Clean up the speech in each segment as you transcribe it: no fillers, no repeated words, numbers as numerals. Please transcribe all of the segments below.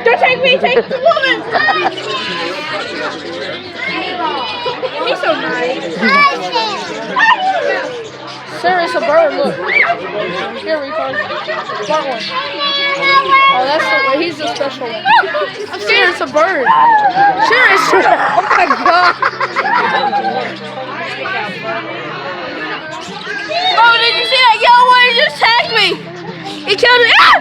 Don't take me, take the woman! He's so nice. Sir, it's a bird, look. Here, retard. That one. Oh, that's the way. He's the special one. I'm scared it's a bird. Sure, it's oh my god. Oh, did you see that yellow one? He just tagged me. He killed me. Ah!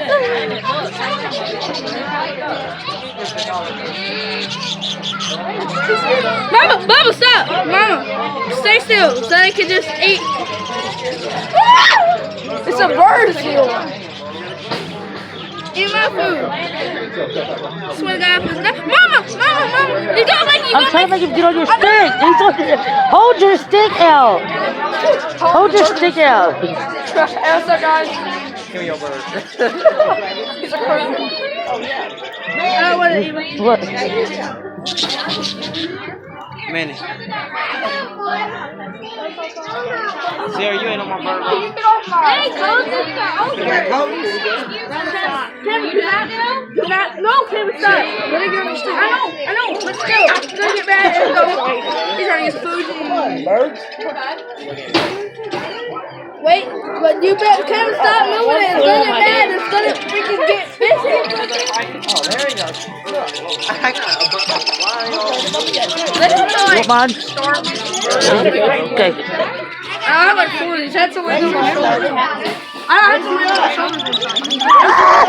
Mama, stop. Mama, stay still so they can just eat. It's a bird still. Eat my food. Swear to God, Mama! You gotta make I'm trying to make him get on your stick. Hold your stick out. Hold your stick out. Elsa, guys. Give me your bird. He's a crazy. Oh, yeah. I don't want to eat my What? Manny. Sarah, you ain't on my bird. Hey, Coach! Kevin, do that? No, Kevin, stop. Let me get on your stick. I know, but still. He's gonna get mad and go. He's trying to get food. Wait, but you better, Kevin, stop moving it. It's gonna get mad. It's gonna freaking get busy. Oh, there you go. I got a bunch of flying on. Let's go like Come on. storm. Okay. I have like 4 of these. That's the way to my shoulders. I have to wear my shoulders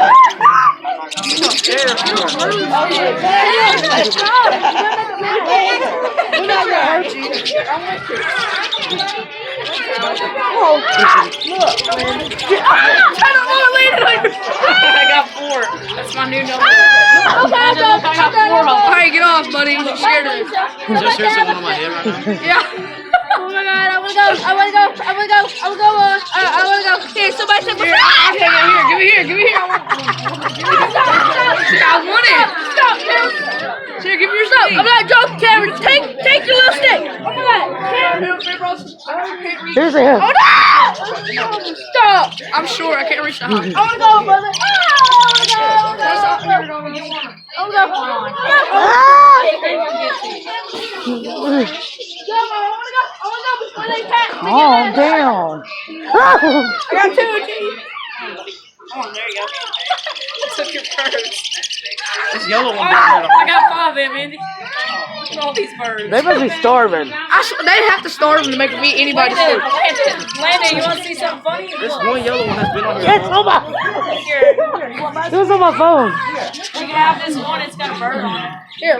I got 4. That's my new number. Alright, get off, buddy. You scared of me. Just here's the one on my head right now. Yeah. Oh my god, I wanna go. Here, somebody say what's up? Okay, give me here. I want it. Stop, Cameron. Here, give me your stuff. I'm not joking, Cameron. Take your little stick. Oh my god. Cameron. Here's a hand. Oh no! Stop. I'm sure I can't reach the high. I wanna go, brother. I wanna go. Calm down. I got 2 of these. Come on, there you go. I took your birds. This yellow one. I got 5 of them, Andy. Look at all these birds. They must be starving. They have to starve them to make them eat anybody's food. Landon, you want to see something funny? This one yellow one has been on your It's on my. Here, It was on my phone. you can have this one. It's got a bird on it. Here.